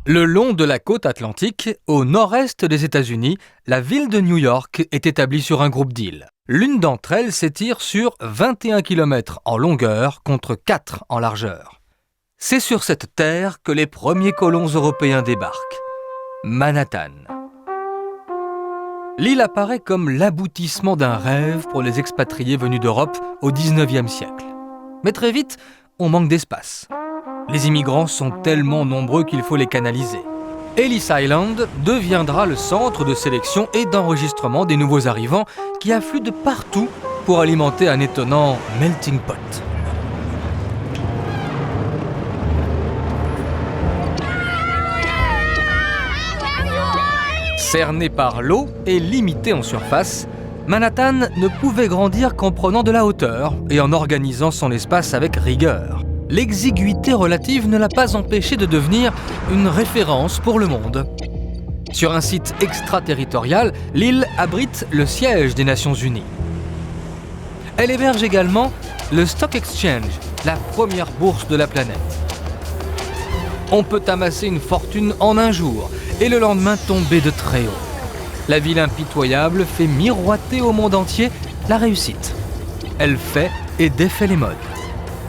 Le long de la côte atlantique, au nord-est des États-Unis, la ville de New York est établie sur un groupe d'îles. L'une d'entre elles s'étire sur 21 km en longueur contre 4 en largeur. C'est sur cette terre que les premiers colons européens débarquent. Manhattan. L'île apparaît comme l'aboutissement d'un rêve pour les expatriés venus d'Europe au XIXe siècle. Mais très vite, on manque d'espace. Les immigrants sont tellement nombreux qu'il faut les canaliser. Ellis Island deviendra le centre de sélection et d'enregistrement des nouveaux arrivants qui affluent de partout pour alimenter un étonnant melting pot. Cerné par l'eau et limité en surface, Manhattan ne pouvait grandir qu'en prenant de la hauteur et en organisant son espace avec rigueur. L'exiguïté relative ne l'a pas empêché de devenir une référence pour le monde. Sur un site extraterritorial, l'île abrite le siège des Nations Unies. Elle héberge également le Stock Exchange, la première bourse de la planète. On peut amasser une fortune en un jour et le lendemain tomber de très haut. La ville impitoyable fait miroiter au monde entier la réussite. Elle fait et défait les modes.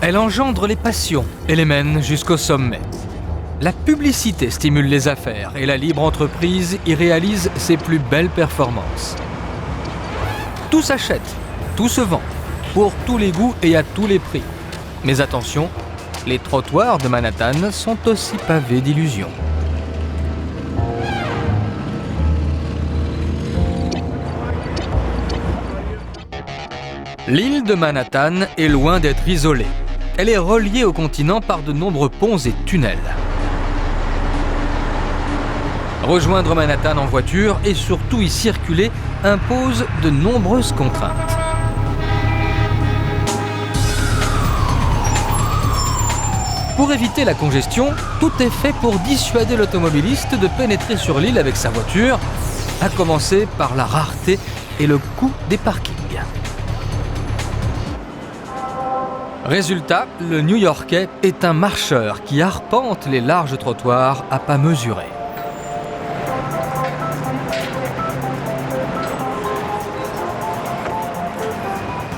Elle engendre les passions et les mène jusqu'au sommet. La publicité stimule les affaires et la libre entreprise y réalise ses plus belles performances. Tout s'achète, tout se vend, pour tous les goûts et à tous les prix. Mais attention, les trottoirs de Manhattan sont aussi pavés d'illusions. L'île de Manhattan est loin d'être isolée. Elle est reliée au continent par de nombreux ponts et tunnels. Rejoindre Manhattan en voiture et surtout y circuler impose de nombreuses contraintes. Pour éviter la congestion, tout est fait pour dissuader l'automobiliste de pénétrer sur l'île avec sa voiture, à commencer par la rareté et le coût des parkings. Résultat, le New-Yorkais est un marcheur qui arpente les larges trottoirs à pas mesurés.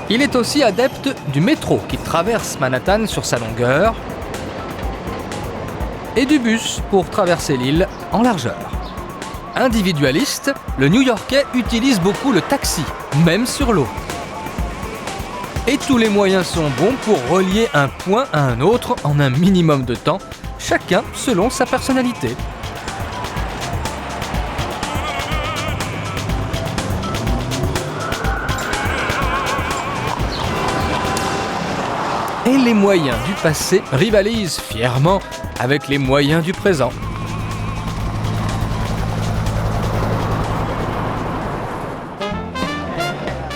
Il est aussi adepte du métro qui traverse Manhattan sur sa longueur et du bus pour traverser l'île en largeur. Individualiste, le New-Yorkais utilise beaucoup le taxi, même sur l'eau. Et tous les moyens sont bons pour relier un point à un autre en un minimum de temps, chacun selon sa personnalité. Et les moyens du passé rivalisent fièrement avec les moyens du présent.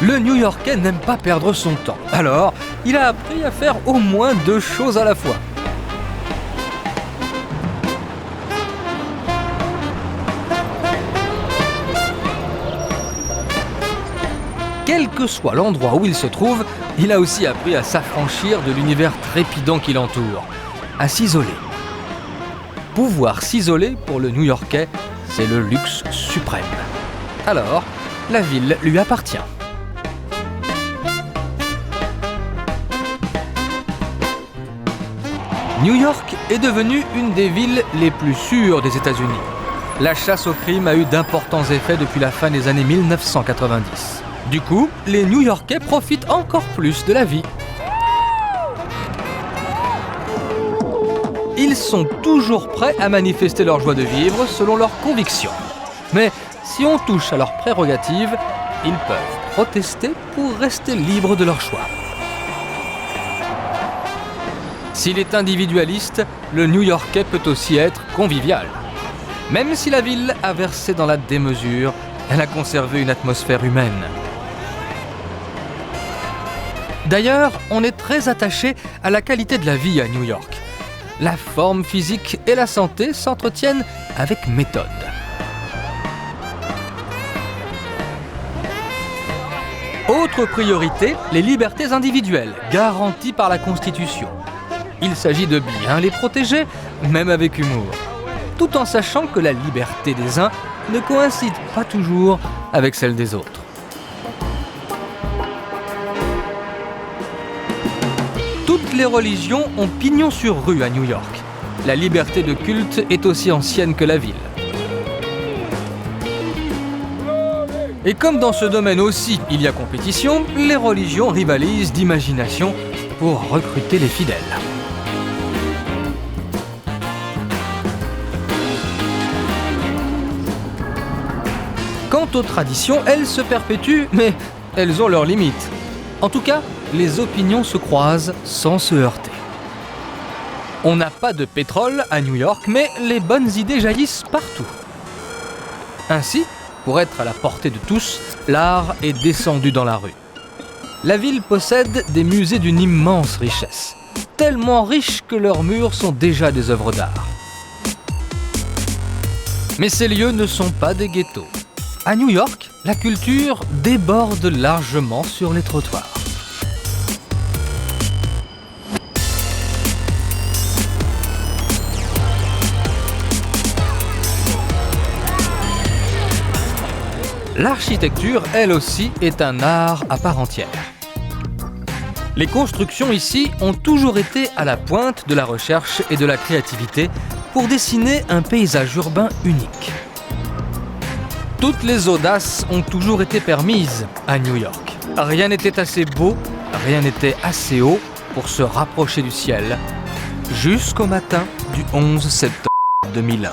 Le New-Yorkais n'aime pas perdre son temps. Alors, il a appris à faire au moins 2 choses à la fois. Quel que soit l'endroit où il se trouve, il a aussi appris à s'affranchir de l'univers trépidant qui l'entoure, à s'isoler. Pouvoir s'isoler pour le New-Yorkais, c'est le luxe suprême. Alors, la ville lui appartient. New York est devenue une des villes les plus sûres des États-Unis. La chasse au crime a eu d'importants effets depuis la fin des années 1990. Du coup, les New-Yorkais profitent encore plus de la vie. Ils sont toujours prêts à manifester leur joie de vivre selon leurs convictions. Mais si on touche à leurs prérogatives, ils peuvent protester pour rester libres de leur choix. S'il est individualiste, le New-Yorkais peut aussi être convivial. Même si la ville a versé dans la démesure, elle a conservé une atmosphère humaine. D'ailleurs, on est très attaché à la qualité de la vie à New York. La forme physique et la santé s'entretiennent avec méthode. Autre priorité, les libertés individuelles, garanties par la Constitution. Il s'agit de bien les protéger, même avec humour, tout en sachant que la liberté des uns ne coïncide pas toujours avec celle des autres. Toutes les religions ont pignon sur rue à New York. La liberté de culte est aussi ancienne que la ville. Et comme dans ce domaine aussi il y a compétition, les religions rivalisent d'imagination pour recruter les fidèles. Quant aux traditions, elles se perpétuent, mais elles ont leurs limites. En tout cas, les opinions se croisent sans se heurter. On n'a pas de pétrole à New York, mais les bonnes idées jaillissent partout. Ainsi, pour être à la portée de tous, l'art est descendu dans la rue. La ville possède des musées d'une immense richesse, tellement riches que leurs murs sont déjà des œuvres d'art. Mais ces lieux ne sont pas des ghettos. À New York, la culture déborde largement sur les trottoirs. L'architecture, elle aussi, est un art à part entière. Les constructions ici ont toujours été à la pointe de la recherche et de la créativité pour dessiner un paysage urbain unique. Toutes les audaces ont toujours été permises à New York. Rien n'était assez beau, rien n'était assez haut pour se rapprocher du ciel, jusqu'au matin du 11 septembre 2001.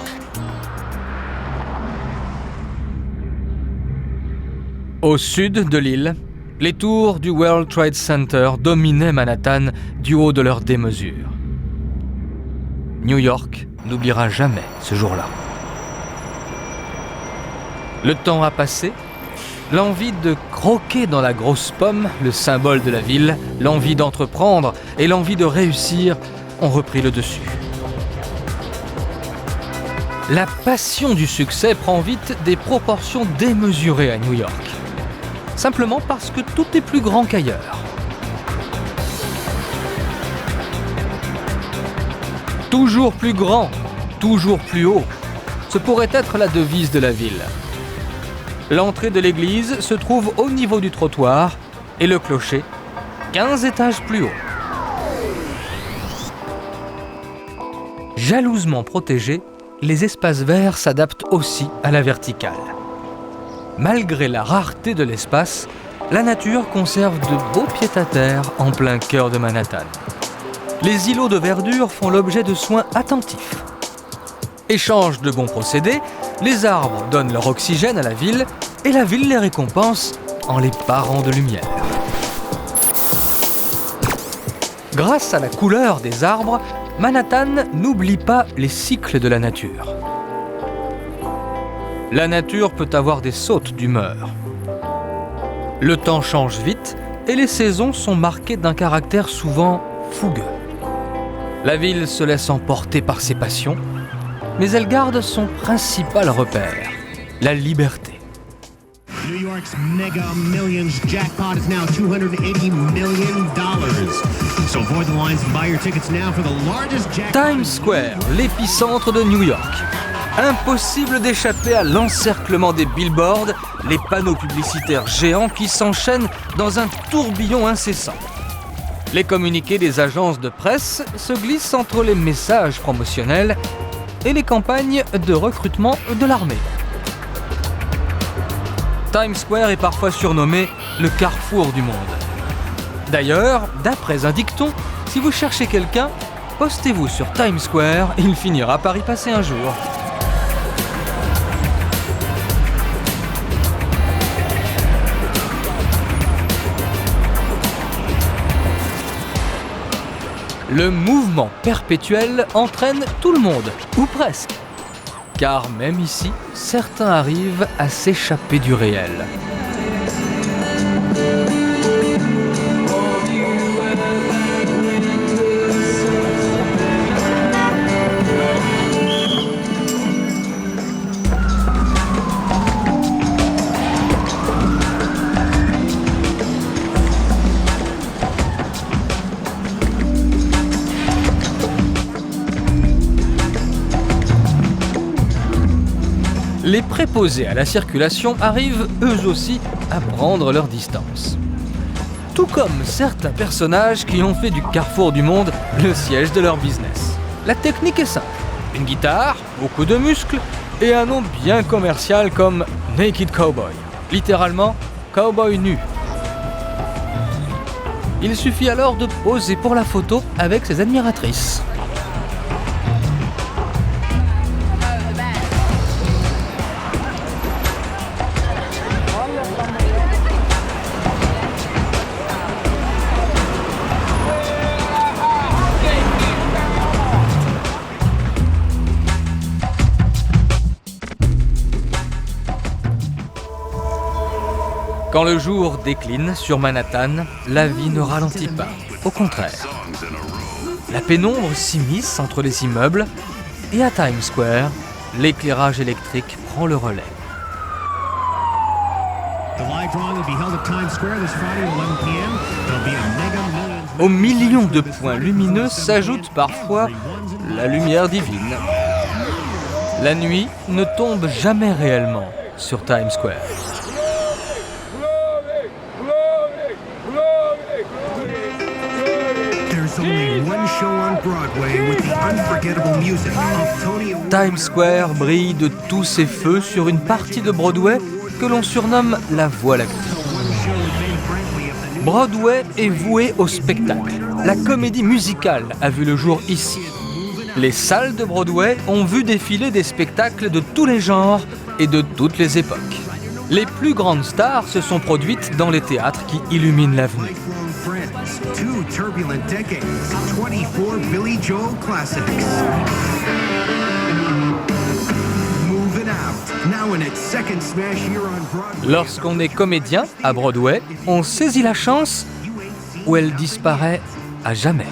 Au sud de l'île, les tours du World Trade Center dominaient Manhattan du haut de leur démesure. New York n'oubliera jamais ce jour-là. Le temps a passé, l'envie de croquer dans la grosse pomme, le symbole de la ville, l'envie d'entreprendre et l'envie de réussir ont repris le dessus. La passion du succès prend vite des proportions démesurées à New York. Simplement parce que tout est plus grand qu'ailleurs. Toujours plus grand, toujours plus haut, ce pourrait être la devise de la ville. L'entrée de l'église se trouve au niveau du trottoir et le clocher, 15 étages plus haut. Jalousement protégés, les espaces verts s'adaptent aussi à la verticale. Malgré la rareté de l'espace, la nature conserve de beaux pieds-à-terre en plein cœur de Manhattan. Les îlots de verdure font l'objet de soins attentifs. Échange de bons procédés, les arbres donnent leur oxygène à la ville et la ville les récompense en les parant de lumière. Grâce à la couleur des arbres, Manhattan n'oublie pas les cycles de la nature. La nature peut avoir des sautes d'humeur. Le temps change vite et les saisons sont marquées d'un caractère souvent fougueux. La ville se laisse emporter par ses passions, mais elle garde son principal repère, la liberté. New York's Mega Millions jackpot is now $280 million. So avoid the lines and buy your tickets now for the largest jackpot. Times Square, l'épicentre de New York. Impossible d'échapper à l'encerclement des billboards, les panneaux publicitaires géants qui s'enchaînent dans un tourbillon incessant. Les communiqués des agences de presse se glissent entre les messages promotionnels et les campagnes de recrutement de l'armée. Times Square est parfois surnommé le carrefour du monde. D'ailleurs, d'après un dicton, si vous cherchez quelqu'un, postez-vous sur Times Square, il finira par y passer un jour. Le mouvement perpétuel entraîne tout le monde, ou presque. Car même ici, certains arrivent à s'échapper du réel. Les préposés à la circulation arrivent eux aussi à prendre leur distance. Tout comme certains personnages qui ont fait du carrefour du monde le siège de leur business. La technique est simple. Une guitare, beaucoup de muscles et un nom bien commercial comme Naked Cowboy. Littéralement, cowboy nu. Il suffit alors de poser pour la photo avec ses admiratrices. Quand le jour décline sur Manhattan, la vie ne ralentit pas, au contraire. La pénombre s'immisce entre les immeubles et à Times Square, l'éclairage électrique prend le relais. Aux millions de points lumineux s'ajoute parfois la lumière divine. La nuit ne tombe jamais réellement sur Times Square. Times Square brille de tous ses feux sur une partie de Broadway que l'on surnomme la Voie lactée. Broadway est voué au spectacle. La comédie musicale a vu le jour ici. Les salles de Broadway ont vu défiler des spectacles de tous les genres et de toutes les époques. Les plus grandes stars se sont produites dans les théâtres qui illuminent l'avenue. Lorsqu'on est comédien à Broadway, on saisit la chance où elle disparaît à jamais.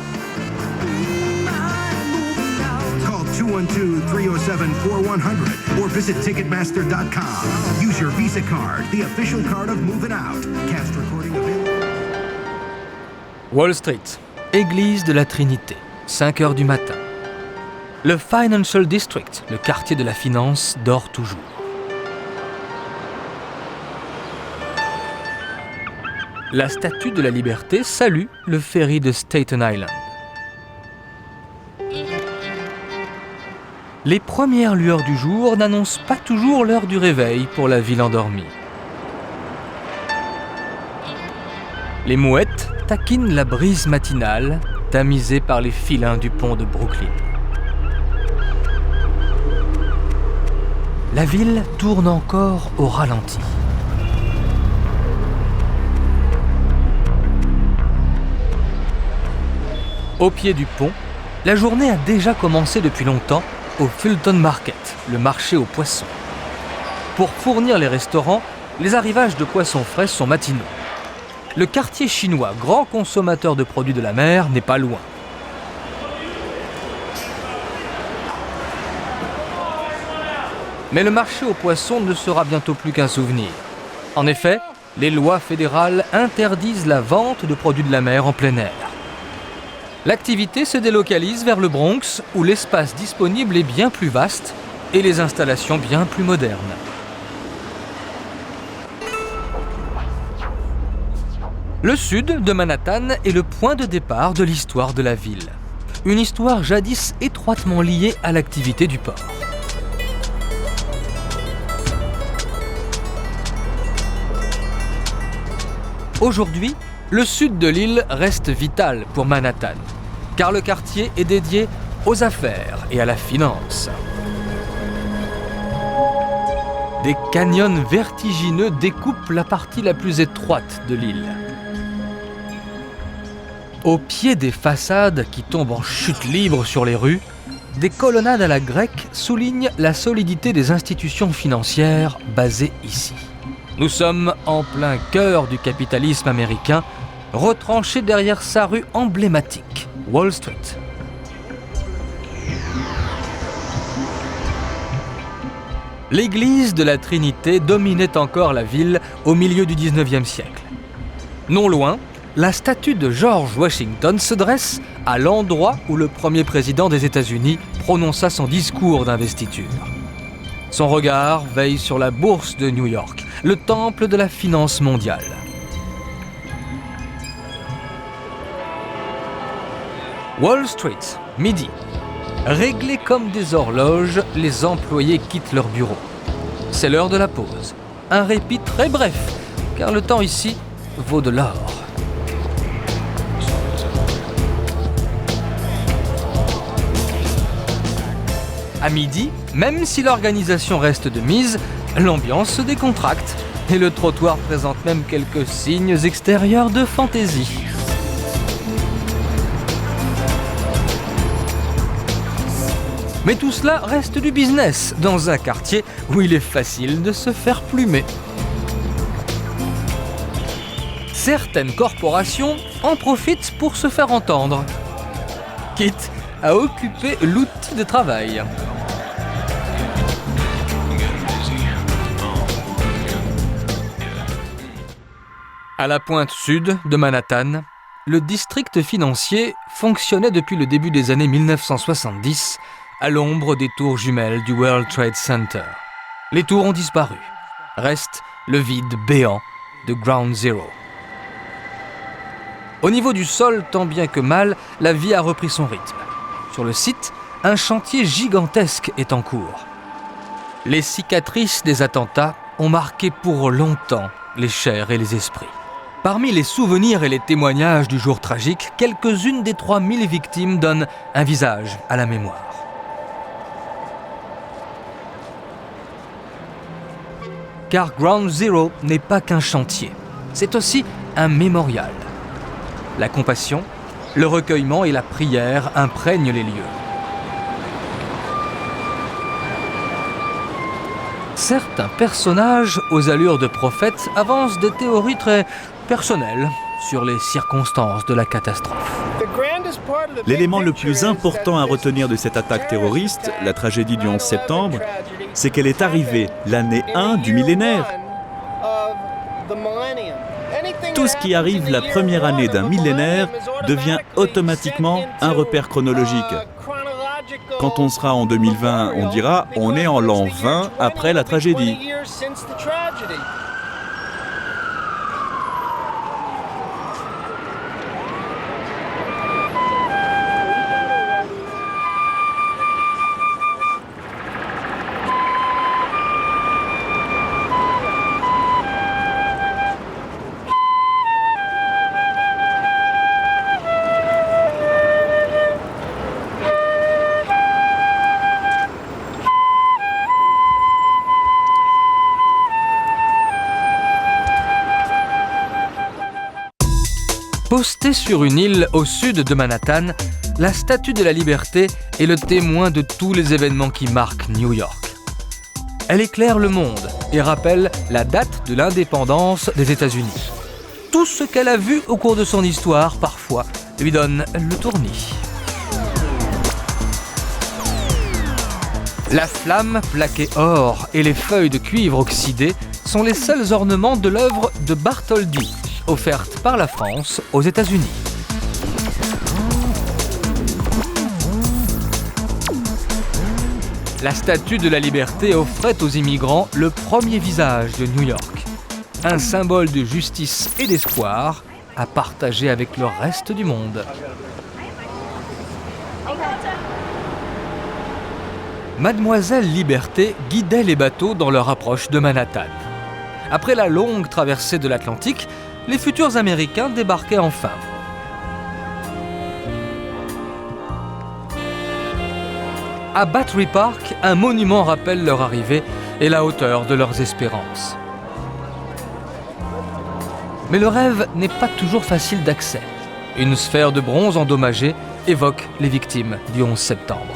212-307-4100 or visit Ticketmaster.com. Use your Visa card, the official card of Movin' Out. Cast recording available. Wall Street, église de la Trinité, 5 heures du matin. Le Financial District, le quartier de la finance, dort toujours. La Statue de la Liberté salue le ferry de Staten Island. Les premières lueurs du jour n'annoncent pas toujours l'heure du réveil pour la ville endormie. Les mouettes taquinent la brise matinale, tamisée par les filins du pont de Brooklyn. La ville tourne encore au ralenti. Au pied du pont, la journée a déjà commencé depuis longtemps au Fulton Market, le marché aux poissons. Pour fournir les restaurants, les arrivages de poissons frais sont matinaux. Le quartier chinois, grand consommateur de produits de la mer, n'est pas loin. Mais le marché aux poissons ne sera bientôt plus qu'un souvenir. En effet, les lois fédérales interdisent la vente de produits de la mer en plein air. L'activité se délocalise vers le Bronx, où l'espace disponible est bien plus vaste et les installations bien plus modernes. Le sud de Manhattan est le point de départ de l'histoire de la ville. Une histoire jadis étroitement liée à l'activité du port. Aujourd'hui, le sud de l'île reste vital pour Manhattan, car le quartier est dédié aux affaires et à la finance. Des canyons vertigineux découpent la partie la plus étroite de l'île. Au pied des façades qui tombent en chute libre sur les rues, des colonnades à la grecque soulignent la solidité des institutions financières basées ici. Nous sommes en plein cœur du capitalisme américain, retranché derrière sa rue emblématique, Wall Street. L'église de la Trinité dominait encore la ville au milieu du XIXe siècle. Non loin, la statue de George Washington se dresse à l'endroit où le premier président des États-Unis prononça son discours d'investiture. Son regard veille sur la bourse de New York, le temple de la finance mondiale. Wall Street, midi. Réglés comme des horloges, les employés quittent leur bureau. C'est l'heure de la pause. Un répit très bref, car le temps ici vaut de l'or. À midi, même si l'organisation reste de mise, l'ambiance se décontracte et le trottoir présente même quelques signes extérieurs de fantaisie. Mais tout cela reste du business dans un quartier où il est facile de se faire plumer. Certaines corporations en profitent pour se faire entendre, quitte à occuper l'outil de travail. À la pointe sud de Manhattan, le district financier fonctionnait depuis le début des années 1970 à l'ombre des tours jumelles du World Trade Center. Les tours ont disparu. Reste le vide béant de Ground Zero. Au niveau du sol, tant bien que mal, la vie a repris son rythme. Sur le site, un chantier gigantesque est en cours. Les cicatrices des attentats ont marqué pour longtemps les chairs et les esprits. Parmi les souvenirs et les témoignages du jour tragique, quelques-unes des 3000 victimes donnent un visage à la mémoire. Car Ground Zero n'est pas qu'un chantier, c'est aussi un mémorial. La compassion, le recueillement et la prière imprègnent les lieux. Certains personnages aux allures de prophètes avancent des théories très personnelles sur les circonstances de la catastrophe. L'élément le plus important à retenir de cette attaque terroriste, la tragédie du 11 septembre, c'est qu'elle est arrivée l'année 1 du millénaire. Tout ce qui arrive la première année d'un millénaire devient automatiquement un repère chronologique. Quand on sera en 2020, on dira on est en l'an 20 après la tragédie. Postée sur une île au sud de Manhattan, la Statue de la Liberté est le témoin de tous les événements qui marquent New York. Elle éclaire le monde et rappelle la date de l'indépendance des États-Unis. Tout ce qu'elle a vu au cours de son histoire, parfois, lui donne le tournis. La flamme plaquée or et les feuilles de cuivre oxydées sont les seuls ornements de l'œuvre de Bartholdi, offerte par la France aux États-Unis. La Statue de la Liberté offrait aux immigrants le premier visage de New York, un symbole de justice et d'espoir à partager avec le reste du monde. Mademoiselle Liberté guidait les bateaux dans leur approche de Manhattan. Après la longue traversée de l'Atlantique, les futurs Américains débarquaient enfin. À Battery Park, un monument rappelle leur arrivée et la hauteur de leurs espérances. Mais le rêve n'est pas toujours facile d'accès. Une sphère de bronze endommagée évoque les victimes du 11 septembre.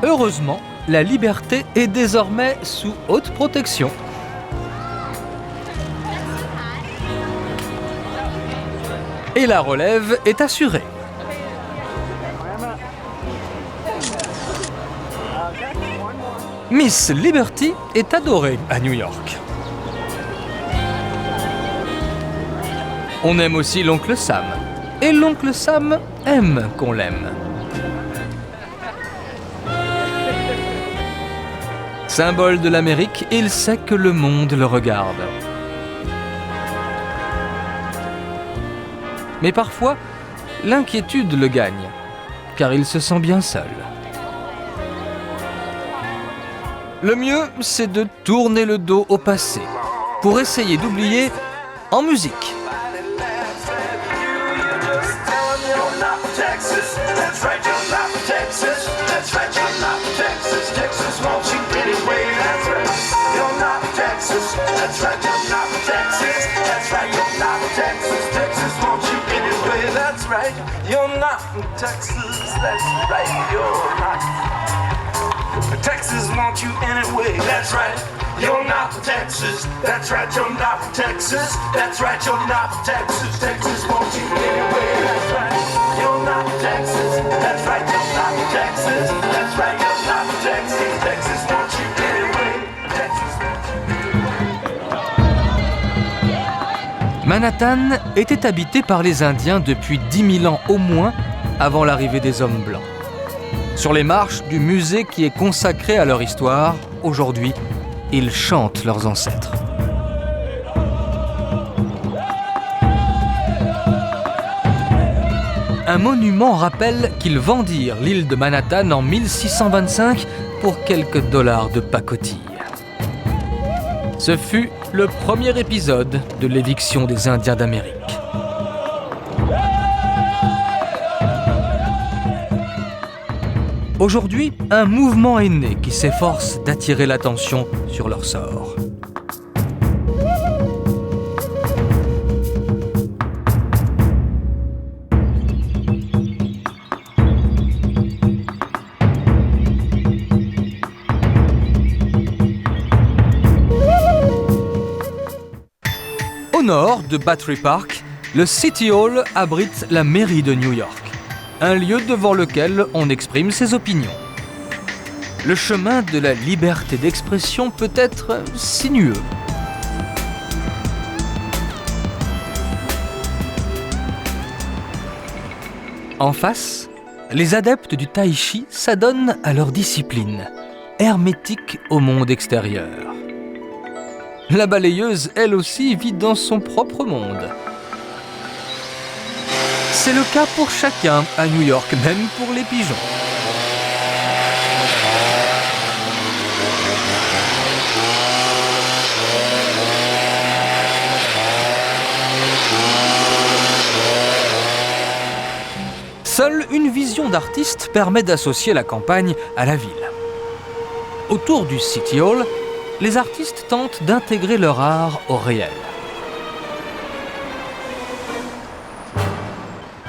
Heureusement, la Liberté est désormais sous haute protection. Et la relève est assurée. Miss Liberty est adorée à New York. On aime aussi l'oncle Sam. Et l'oncle Sam aime qu'on l'aime. Symbole de l'Amérique, il sait que le monde le regarde. Mais parfois, l'inquiétude le gagne, car il se sent bien seul. Le mieux, c'est de tourner le dos au passé, pour essayer d'oublier en musique. You're not from Texas, that's right, you're not. Texas wants you anyway, that's right. You're not from Texas, that's right, you're not from Texas, that's right, you're not from Texas. Texas wants you anyway, that's right. You're not from Texas, that's right, you're not from Texas, that's right, you're not from Texas. Texas wants you anyway, Texas wants you. Manhattan était habité par les Indiens depuis 10 000 ans au moins avant l'arrivée des hommes blancs. Sur les marches du musée qui est consacré à leur histoire, aujourd'hui, ils chantent leurs ancêtres. Un monument rappelle qu'ils vendirent l'île de Manhattan en 1625 pour quelques dollars de pacotille. Ce fut le premier épisode de l'éviction des Indiens d'Amérique. Aujourd'hui, un mouvement est né qui s'efforce d'attirer l'attention sur leur sort. Au nord de Battery Park, le City Hall abrite la mairie de New York. Un lieu devant lequel on exprime ses opinions. Le chemin de la liberté d'expression peut être sinueux. En face, les adeptes du tai chi s'adonnent à leur discipline, hermétique au monde extérieur. La balayeuse, elle aussi, vit dans son propre monde. C'est le cas pour chacun à New York, même pour les pigeons. Seule une vision d'artiste permet d'associer la campagne à la ville. Autour du City Hall, les artistes tentent d'intégrer leur art au réel.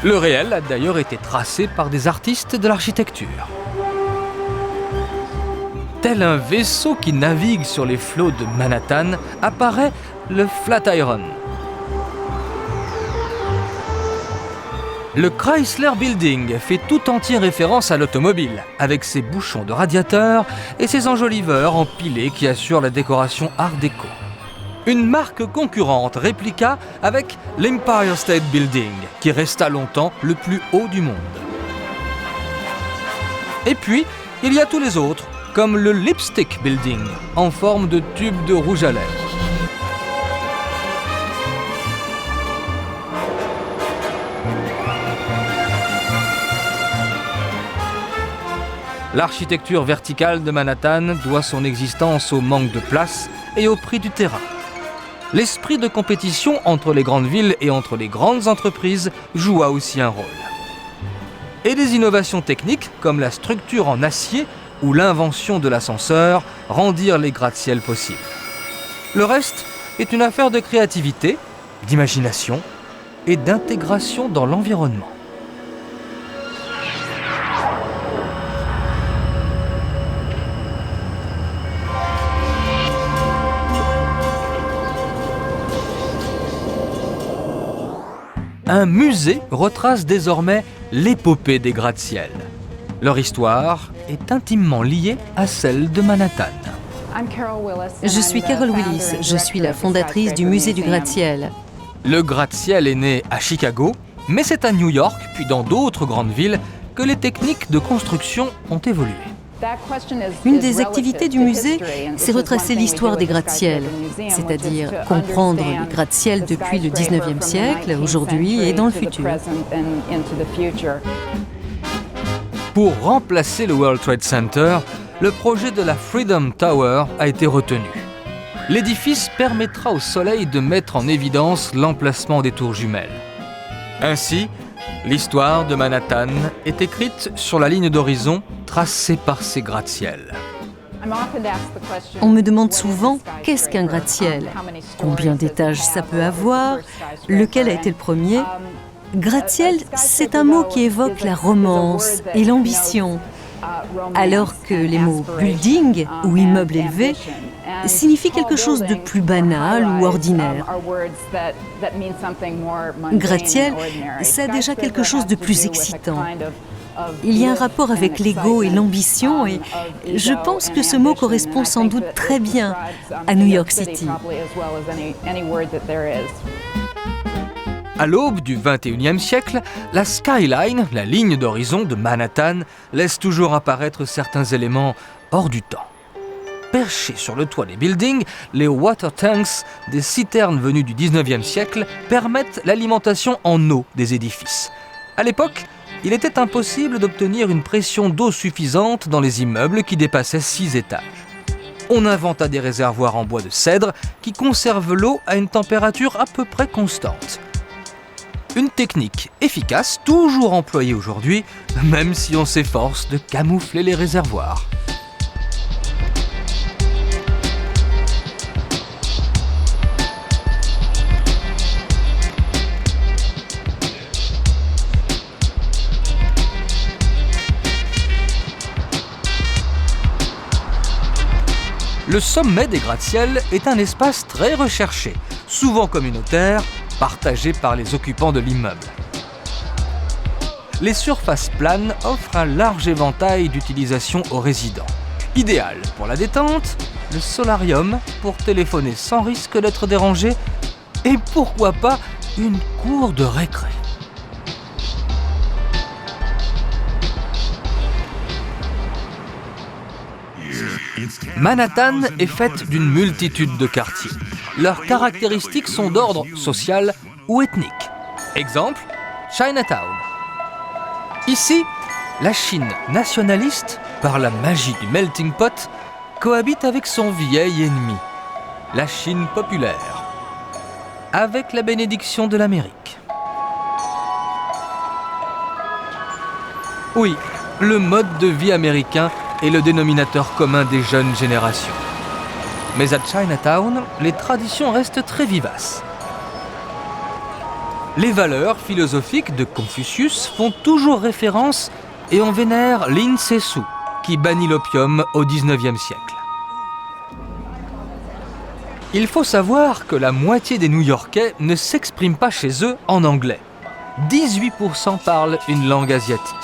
Le réel a d'ailleurs été tracé par des artistes de l'architecture. Tel un vaisseau qui navigue sur les flots de Manhattan, apparaît le Flatiron. Le Chrysler Building fait tout entier référence à l'automobile, avec ses bouchons de radiateurs et ses enjoliveurs empilés qui assurent la décoration art déco. Une marque concurrente répliqua avec l'Empire State Building, qui resta longtemps le plus haut du monde. Et puis, il y a tous les autres, comme le Lipstick Building, en forme de tube de rouge à lèvres. L'architecture verticale de Manhattan doit son existence au manque de place et au prix du terrain. L'esprit de compétition entre les grandes villes et entre les grandes entreprises joua aussi un rôle. Et des innovations techniques comme la structure en acier ou l'invention de l'ascenseur rendirent les gratte-ciel possibles. Le reste est une affaire de créativité, d'imagination et d'intégration dans l'environnement. Un musée retrace désormais l'épopée des gratte-ciel. Leur histoire est intimement liée à celle de Manhattan. Je suis Carol Willis, je suis la fondatrice du musée du gratte-ciel. Le gratte-ciel est né à Chicago, mais c'est à New York, puis dans d'autres grandes villes, que les techniques de construction ont évolué. Une des activités du musée, c'est retracer l'histoire des gratte-ciels, c'est-à-dire comprendre les gratte-ciels depuis le 19e siècle, aujourd'hui et dans le futur. Pour remplacer le World Trade Center, le projet de la Freedom Tower a été retenu. L'édifice permettra au Soleil de mettre en évidence l'emplacement des tours jumelles. Ainsi, l'histoire de Manhattan est écrite sur la ligne d'horizon tracée par ces gratte-ciels. On me demande souvent qu'est-ce qu'un gratte-ciel, combien d'étages ça peut avoir, lequel a été le premier. Gratte-ciel, c'est un mot qui évoque la romance et l'ambition, alors que les mots building ou immeuble élevé signifient quelque chose de plus banal ou ordinaire. Gratte-ciel, ça a déjà quelque chose de plus excitant. Il y a un rapport avec l'ego et l'ambition et je pense que ce mot correspond sans doute très bien à New York City. À l'aube du XXIe siècle, la skyline, la ligne d'horizon de Manhattan, laisse toujours apparaître certains éléments hors du temps. Perchés sur le toit des buildings, les water tanks, des citernes venues du XIXe siècle, permettent l'alimentation en eau des édifices. À l'époque, il était impossible d'obtenir une pression d'eau suffisante dans les immeubles qui dépassaient 6 étages. On inventa des réservoirs en bois de cèdre qui conservent l'eau à une température à peu près constante. Une technique efficace, toujours employée aujourd'hui, même si on s'efforce de camoufler les réservoirs. Le sommet des gratte-ciels est un espace très recherché, souvent communautaire, partagé par les occupants de l'immeuble. Les surfaces planes offrent un large éventail d'utilisation aux résidents. Idéal pour la détente, le solarium pour téléphoner sans risque d'être dérangé et pourquoi pas une cour de récré. Manhattan est faite d'une multitude de quartiers. Leurs caractéristiques sont d'ordre social ou ethnique. Exemple, Chinatown. Ici, la Chine nationaliste, par la magie du melting pot, cohabite avec son vieil ennemi, la Chine populaire, avec la bénédiction de l'Amérique. Oui, le mode de vie américain est le dénominateur commun des jeunes générations. Mais à Chinatown, les traditions restent très vivaces. Les valeurs philosophiques de Confucius font toujours référence et on vénère Lin Se-soo, qui bannit l'opium au XIXe siècle. Il faut savoir que la moitié des New-Yorkais ne s'expriment pas chez eux en anglais. 18% parlent une langue asiatique.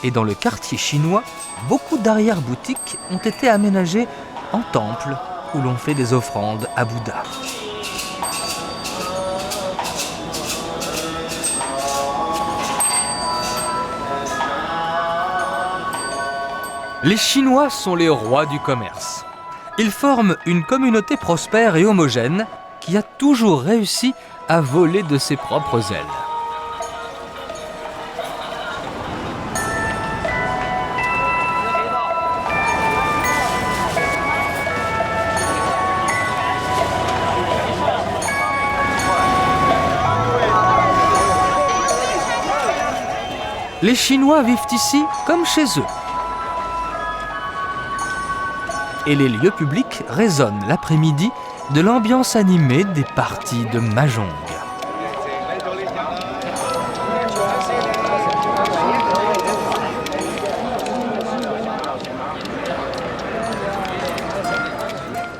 Et dans le quartier chinois, beaucoup d'arrière-boutiques ont été aménagées en temples où l'on fait des offrandes à Bouddha. Les Chinois sont les rois du commerce. Ils forment une communauté prospère et homogène qui a toujours réussi à voler de ses propres ailes. Les Chinois vivent ici comme chez eux. Et les lieux publics résonnent l'après-midi de l'ambiance animée des parties de mahjong.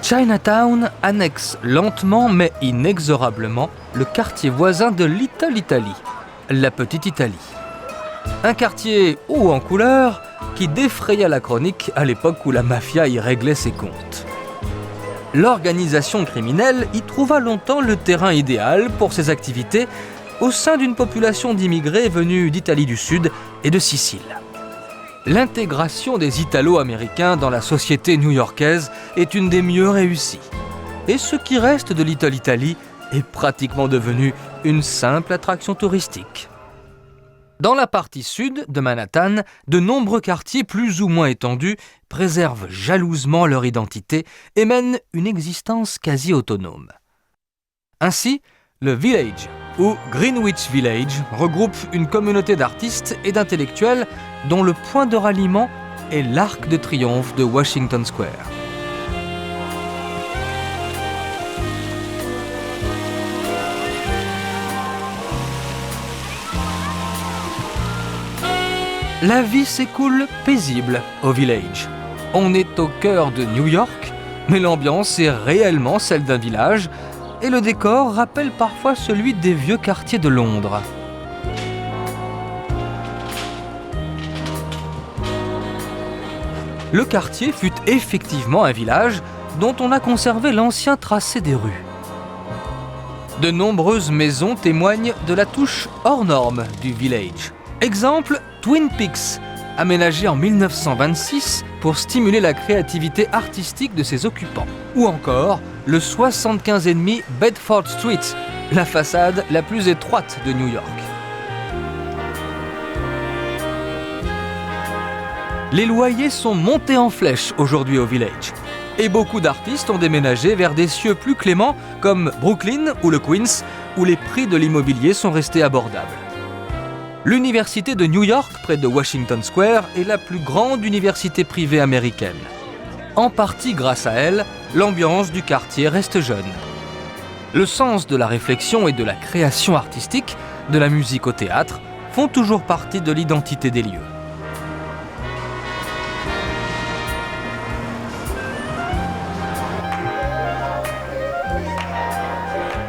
Chinatown annexe lentement mais inexorablement le quartier voisin de Little Italy, la Petite Italie. Un quartier haut en couleur qui défraya la chronique à l'époque où la mafia y réglait ses comptes. L'organisation criminelle y trouva longtemps le terrain idéal pour ses activités au sein d'une population d'immigrés venus d'Italie du Sud et de Sicile. L'intégration des Italo-Américains dans la société new-yorkaise est une des mieux réussies. Et ce qui reste de Little Italy est pratiquement devenu une simple attraction touristique. Dans la partie sud de Manhattan, de nombreux quartiers plus ou moins étendus préservent jalousement leur identité et mènent une existence quasi autonome. Ainsi, le Village, ou Greenwich Village, regroupe une communauté d'artistes et d'intellectuels dont le point de ralliement est l'Arc de Triomphe de Washington Square. La vie s'écoule paisible au Village. On est au cœur de New York, mais l'ambiance est réellement celle d'un village et le décor rappelle parfois celui des vieux quartiers de Londres. Le quartier fut effectivement un village dont on a conservé l'ancien tracé des rues. De nombreuses maisons témoignent de la touche hors norme du Village. Exemple, Twin Peaks, aménagé en 1926 pour stimuler la créativité artistique de ses occupants. Ou encore, le 75,5 Bedford Street, la façade la plus étroite de New York. Les loyers sont montés en flèche aujourd'hui au Village. Et beaucoup d'artistes ont déménagé vers des cieux plus cléments comme Brooklyn ou le Queens, où les prix de l'immobilier sont restés abordables. L'université de New York, près de Washington Square, est la plus grande université privée américaine. En partie grâce à elle, l'ambiance du quartier reste jeune. Le sens de la réflexion et de la création artistique, de la musique au théâtre, font toujours partie de l'identité des lieux.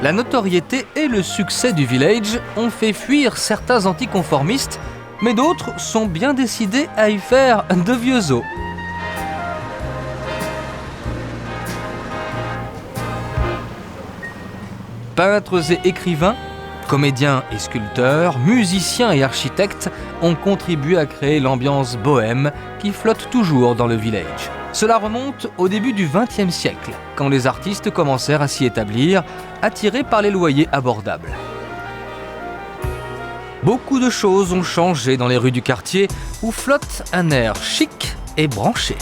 La notoriété et le succès du Village ont fait fuir certains anticonformistes, mais d'autres sont bien décidés à y faire de vieux os. Peintres et écrivains, comédiens et sculpteurs, musiciens et architectes ont contribué à créer l'ambiance bohème qui flotte toujours dans le Village. Cela remonte au début du XXe siècle, quand les artistes commencèrent à s'y établir, attirés par les loyers abordables. Beaucoup de choses ont changé dans les rues du quartier, où flotte un air chic et branché.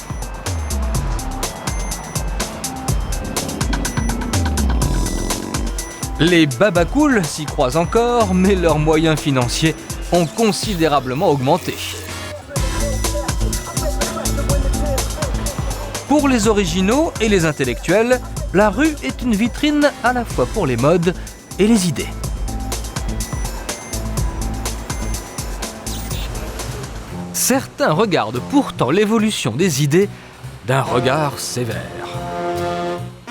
Les babacools s'y croisent encore, mais leurs moyens financiers ont considérablement augmenté. Pour les originaux et les intellectuels, la rue est une vitrine à la fois pour les modes et les idées. Certains regardent pourtant l'évolution des idées d'un regard sévère.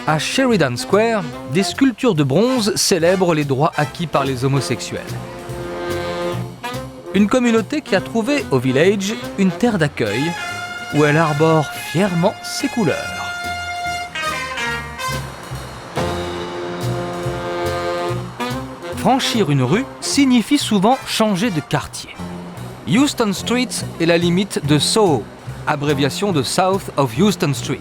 À Sheridan Square, des sculptures de bronze célèbrent les droits acquis par les homosexuels. Une communauté qui a trouvé au Village une terre d'accueil où elle arbore fièrement ses couleurs. Franchir une rue signifie souvent changer de quartier. Houston Street est la limite de Soho, abréviation de South of Houston Street.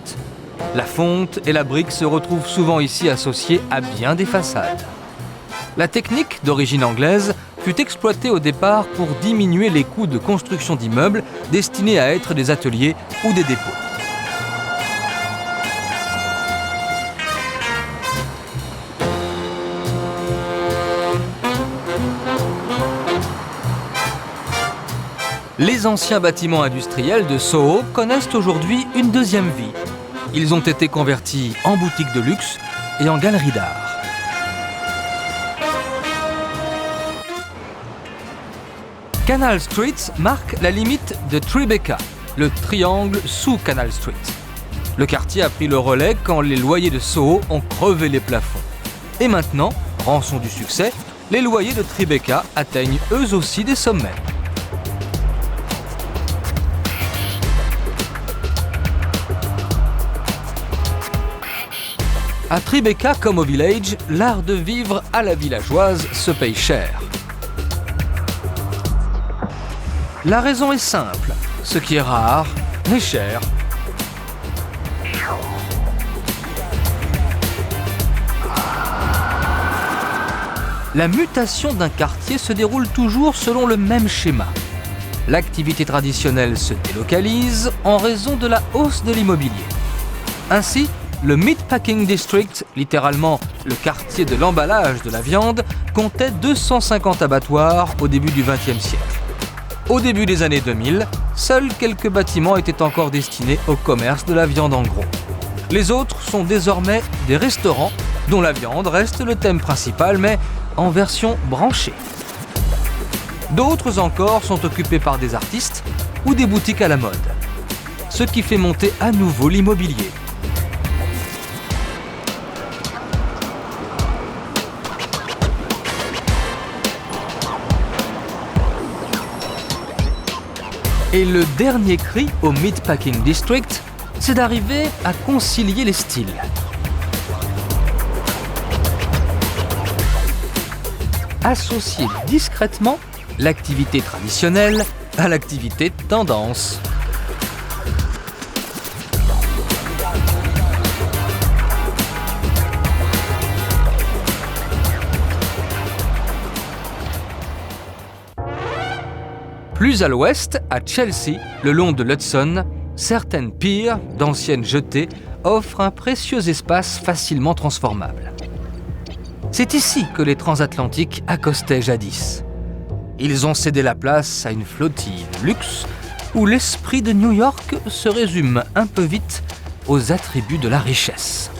La fonte et la brique se retrouvent souvent ici associées à bien des façades. La technique, d'origine anglaise, fut exploitée au départ pour diminuer les coûts de construction d'immeubles destinés à être des ateliers ou des dépôts. Les anciens bâtiments industriels de Soho connaissent aujourd'hui une deuxième vie. Ils ont été convertis en boutiques de luxe et en galeries d'art. Canal Street marque la limite de Tribeca, le triangle sous Canal Street. Le quartier a pris le relais quand les loyers de Soho ont crevé les plafonds. Et maintenant, rançon du succès, les loyers de Tribeca atteignent eux aussi des sommets. À Tribeca comme au Village, l'art de vivre à la villageoise se paye cher. La raison est simple, ce qui est rare, mais cher. La mutation d'un quartier se déroule toujours selon le même schéma. L'activité traditionnelle se délocalise en raison de la hausse de l'immobilier. Ainsi, le Meatpacking District, littéralement le quartier de l'emballage de la viande, comptait 250 abattoirs au début du XXe siècle. Au début des années 2000, seuls quelques bâtiments étaient encore destinés au commerce de la viande en gros. Les autres sont désormais des restaurants dont la viande reste le thème principal, mais en version branchée. D'autres encore sont occupés par des artistes ou des boutiques à la mode, ce qui fait monter à nouveau l'immobilier. Et le dernier cri au Meatpacking District, c'est d'arriver à concilier les styles. Associer discrètement l'activité traditionnelle à l'activité tendance. Plus à l'ouest, à Chelsea, le long de l'Hudson, certaines piers, d'anciennes jetées, offrent un précieux espace facilement transformable. C'est ici que les transatlantiques accostaient jadis. Ils ont cédé la place à une flottille de luxe où l'esprit de New York se résume un peu vite aux attributs de la richesse.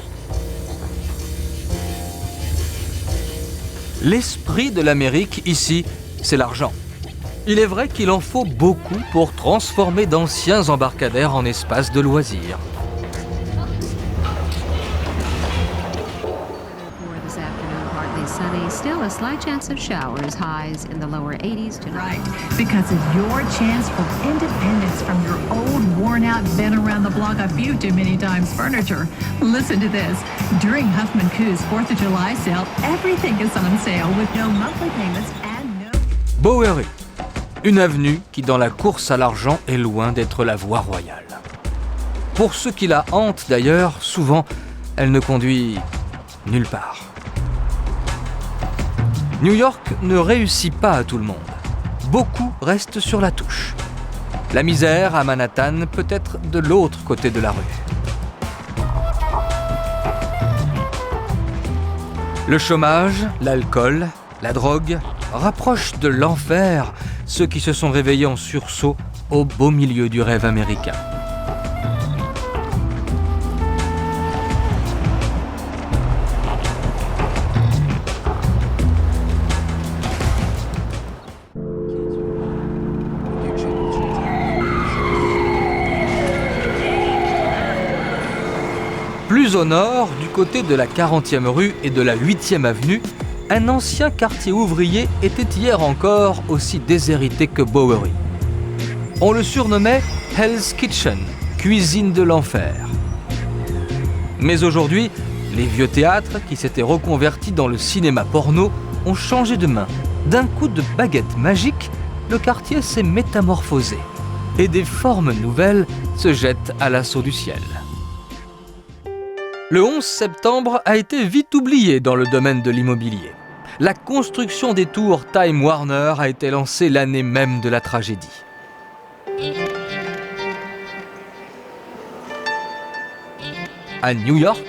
L'esprit de l'Amérique ici, c'est l'argent. Il est vrai qu'il en faut beaucoup pour transformer d'anciens embarcadères en espaces de loisirs. Still a slight chance of showers, highs in the lower 80s tonight. Right, because of your chance for independence from your old, worn-out, been-around-the-block a few too many times furniture. Listen to this. During Huffman Coos 4th of July sale, everything is on sale with no monthly payments and no... Bowery, une avenue qui, dans la course à l'argent, est loin d'être la voie royale. Pour ceux qui la hantent d'ailleurs, souvent, elle ne conduit nulle part. New York ne réussit pas à tout le monde. Beaucoup restent sur la touche. La misère à Manhattan peut être de l'autre côté de la rue. Le chômage, l'alcool, la drogue rapprochent de l'enfer ceux qui se sont réveillés en sursaut au beau milieu du rêve américain. Plus au nord, du côté de la 40e rue et de la 8e avenue, un ancien quartier ouvrier était hier encore aussi déshérité que Bowery. On le surnommait Hell's Kitchen, cuisine de l'enfer. Mais aujourd'hui, les vieux théâtres qui s'étaient reconvertis dans le cinéma porno ont changé de main. D'un coup de baguette magique, le quartier s'est métamorphosé et des formes nouvelles se jettent à l'assaut du ciel. Le 11 septembre a été vite oublié dans le domaine de l'immobilier. La construction des tours Time Warner a été lancée l'année même de la tragédie. À New York,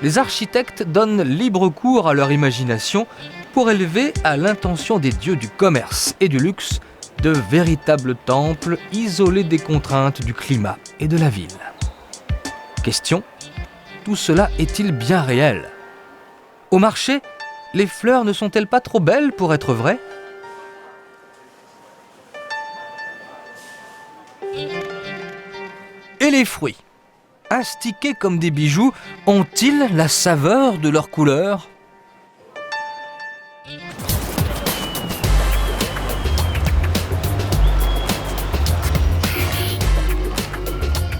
les architectes donnent libre cours à leur imagination pour élever à l'intention des dieux du commerce et du luxe de véritables temples isolés des contraintes du climat et de la ville. Question : tout cela est-il bien réel ? Au marché, les fleurs ne sont-elles pas trop belles pour être vraies ? Et les fruits, astiqués comme des bijoux, ont-ils la saveur de leur couleur ?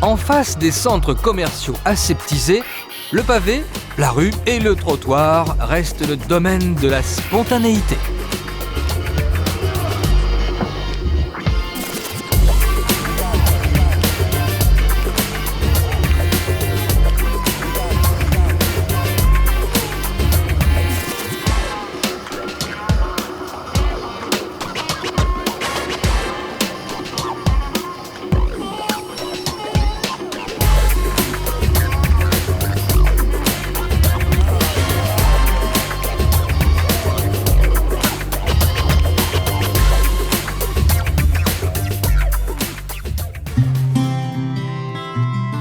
En face des centres commerciaux aseptisés, le pavé, la rue et le trottoir restent le domaine de la spontanéité.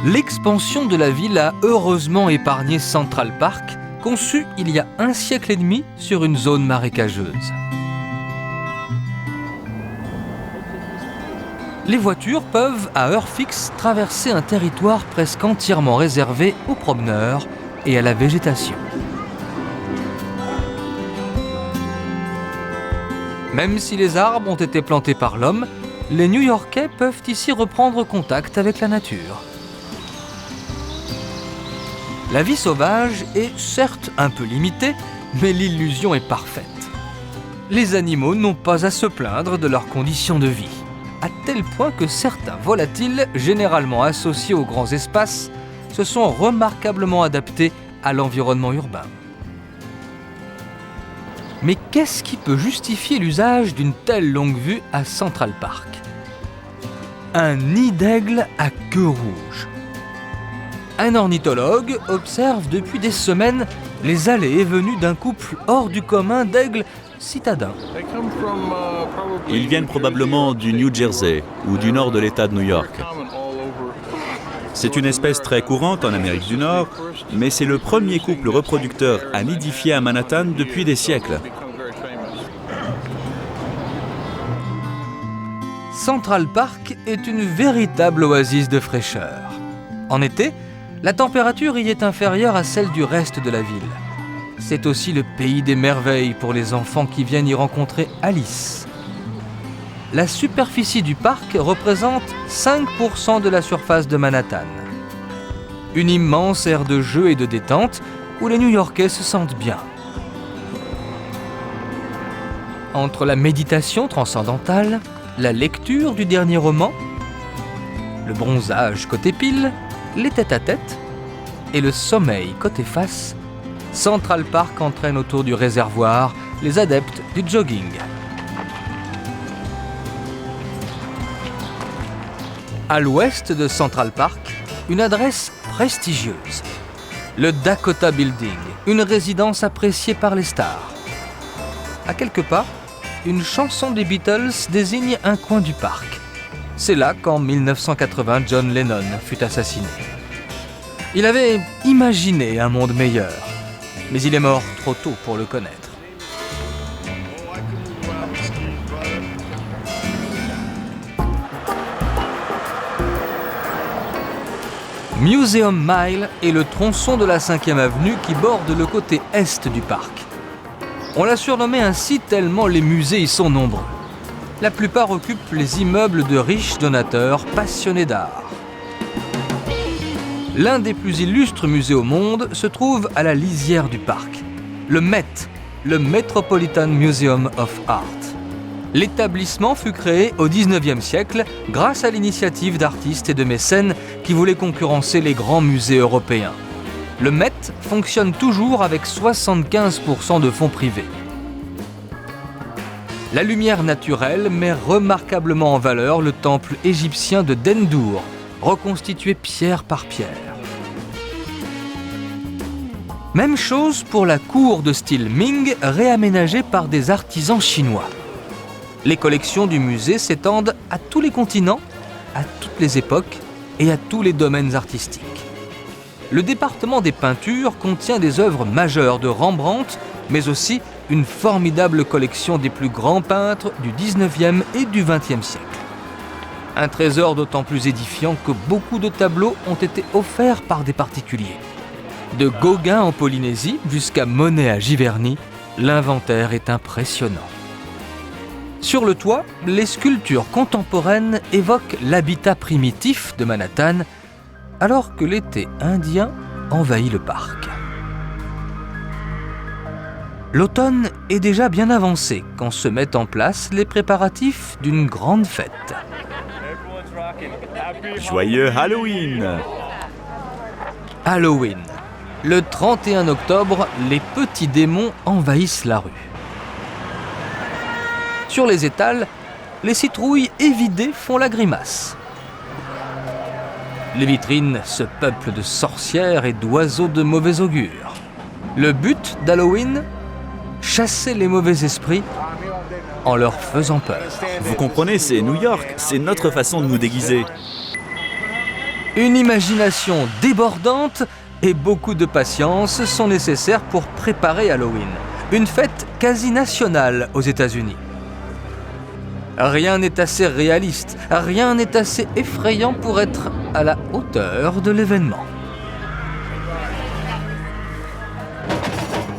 L'expansion de la ville a heureusement épargné Central Park, conçu il y a 1 siècle et demi sur une zone marécageuse. Les voitures peuvent, à heure fixe, traverser un territoire presque entièrement réservé aux promeneurs et à la végétation. Même si les arbres ont été plantés par l'homme, les New-Yorkais peuvent ici reprendre contact avec la nature. La vie sauvage est certes un peu limitée, mais l'illusion est parfaite. Les animaux n'ont pas à se plaindre de leurs conditions de vie, à tel point que certains volatiles, généralement associés aux grands espaces, se sont remarquablement adaptés à l'environnement urbain. Mais qu'est-ce qui peut justifier l'usage d'une telle longue vue à Central Park? Un nid d'aigle à queue rouge. Un ornithologue observe depuis des semaines les allées et venues d'un couple hors du commun d'aigles citadins. Ils viennent probablement du New Jersey ou du nord de l'État de New York. C'est une espèce très courante en Amérique du Nord, mais c'est le premier couple reproducteur à nidifier à Manhattan depuis des siècles. Central Park est une véritable oasis de fraîcheur. En été, la température y est inférieure à celle du reste de la ville. C'est aussi le pays des merveilles pour les enfants qui viennent y rencontrer Alice. La superficie du parc représente 5% de la surface de Manhattan. Une immense aire de jeu et de détente où les New-Yorkais se sentent bien. Entre la méditation transcendantale, la lecture du dernier roman, le bronzage côté pile, les tête-à-tête et le sommeil côté face, Central Park entraîne autour du réservoir les adeptes du jogging. À l'ouest de Central Park, une adresse prestigieuse. Le Dakota Building, une résidence appréciée par les stars. À quelques pas, une chanson des Beatles désigne un coin du parc. C'est là qu'en 1980, John Lennon fut assassiné. Il avait imaginé un monde meilleur, mais il est mort trop tôt pour le connaître. Museum Mile est le tronçon de la 5e avenue qui borde le côté est du parc. On l'a surnommé ainsi tellement les musées y sont nombreux. La plupart occupent les immeubles de riches donateurs passionnés d'art. L'un des plus illustres musées au monde se trouve à la lisière du parc, le Met, le Metropolitan Museum of Art. L'établissement fut créé au XIXe siècle grâce à l'initiative d'artistes et de mécènes qui voulaient concurrencer les grands musées européens. Le Met fonctionne toujours avec 75% de fonds privés. La lumière naturelle met remarquablement en valeur le temple égyptien de Dendur, reconstitué pierre par pierre. Même chose pour la cour de style Ming, réaménagée par des artisans chinois. Les collections du musée s'étendent à tous les continents, à toutes les époques et à tous les domaines artistiques. Le département des peintures contient des œuvres majeures de Rembrandt, mais aussi une formidable collection des plus grands peintres du XIXe et du XXe siècle. Un trésor d'autant plus édifiant que beaucoup de tableaux ont été offerts par des particuliers. De Gauguin en Polynésie jusqu'à Monet à Giverny, l'inventaire est impressionnant. Sur le toit, les sculptures contemporaines évoquent l'habitat primitif de Manhattan, alors que l'été indien envahit le parc. L'automne est déjà bien avancé quand se mettent en place les préparatifs d'une grande fête. Joyeux Halloween! Halloween. Le 31 octobre, les petits démons envahissent la rue. Sur les étals, les citrouilles évidées font la grimace. Les vitrines se peuplent de sorcières et d'oiseaux de mauvais augure. Le but d'Halloween ? Chasser les mauvais esprits en leur faisant peur. Vous comprenez, c'est New York, c'est notre façon de nous déguiser. Une imagination débordante et beaucoup de patience sont nécessaires pour préparer Halloween, une fête quasi nationale aux États-Unis. Rien n'est assez réaliste, rien n'est assez effrayant pour être à la hauteur de l'événement.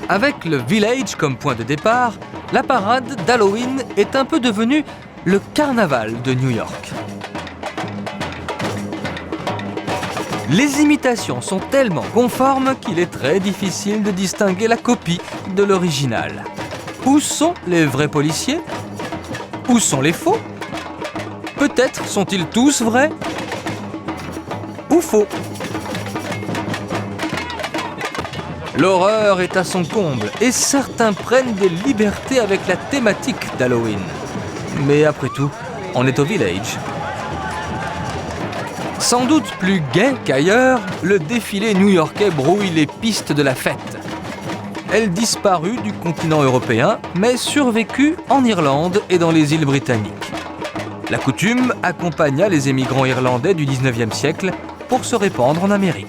Avec le Village comme point de départ, la parade d'Halloween est un peu devenue le carnaval de New York. Les imitations sont tellement conformes qu'il est très difficile de distinguer la copie de l'original. Où sont les vrais policiers ? Où sont les faux ? Peut-être sont-ils tous vrais ou faux ? L'horreur est à son comble et certains prennent des libertés avec la thématique d'Halloween. Mais après tout, on est au Village. Sans doute plus gai qu'ailleurs, le défilé new-yorkais brouille les pistes de la fête. Elle disparut du continent européen, mais survécut en Irlande et dans les îles britanniques. La coutume accompagna les émigrants irlandais du 19e siècle pour se répandre en Amérique.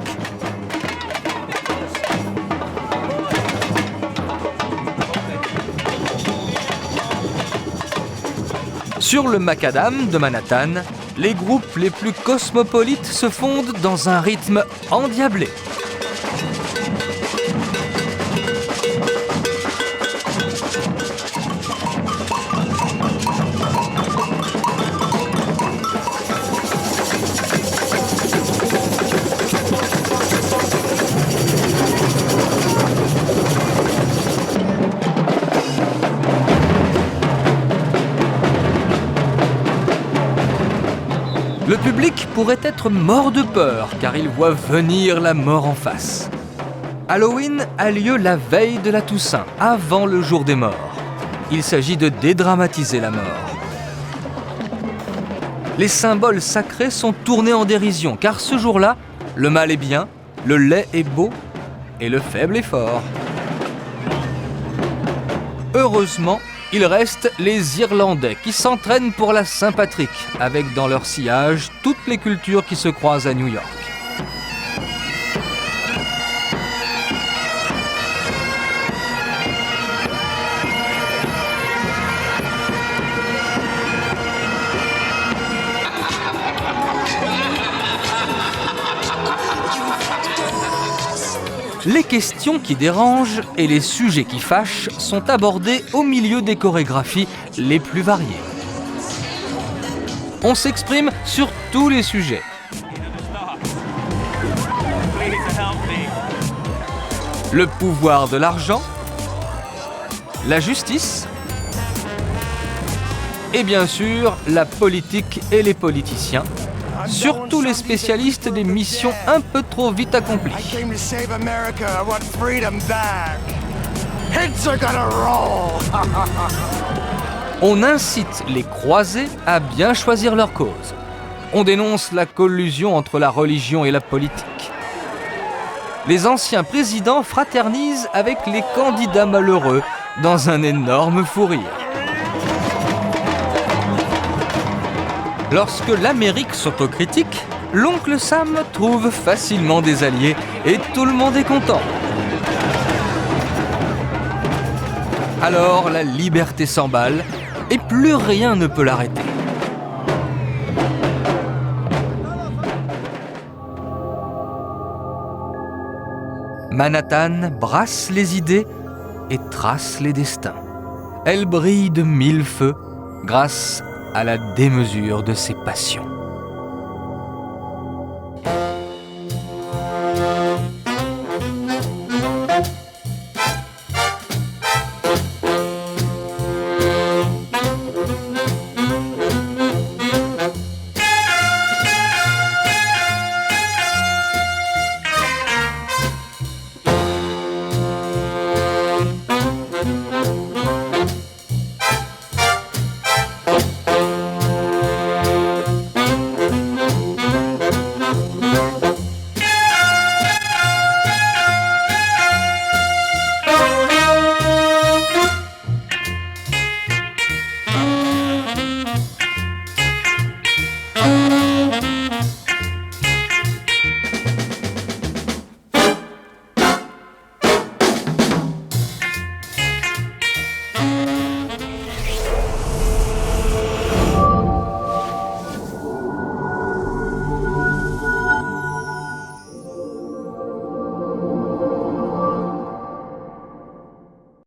Sur le macadam de Manhattan, les groupes les plus cosmopolites se fondent dans un rythme endiablé. Le public pourrait être mort de peur car il voit venir la mort en face. Halloween a lieu la veille de la Toussaint, avant le jour des morts. Il s'agit de dédramatiser la mort. Les symboles sacrés sont tournés en dérision car ce jour-là, le mal est bien, le laid est beau et le faible est fort. Heureusement, il reste les Irlandais qui s'entraînent pour la Saint-Patrick, avec dans leur sillage toutes les cultures qui se croisent à New York. Les questions qui dérangent et les sujets qui fâchent sont abordés au milieu des chorégraphies les plus variées. On s'exprime sur tous les sujets. Le pouvoir de l'argent, la justice, et bien sûr la politique et les politiciens, surtout les spécialistes des missions un peu trop vite accomplies. On incite les croisés à bien choisir leur cause. On dénonce la collusion entre la religion et la politique. Les anciens présidents fraternisent avec les candidats malheureux dans un énorme fou rire. Lorsque l'Amérique s'autocritique, l'oncle Sam trouve facilement des alliés et tout le monde est content. Alors la liberté s'emballe et plus rien ne peut l'arrêter. Manhattan brasse les idées et trace les destins. Elle brille de mille feux grâce à la démesure de ses passions.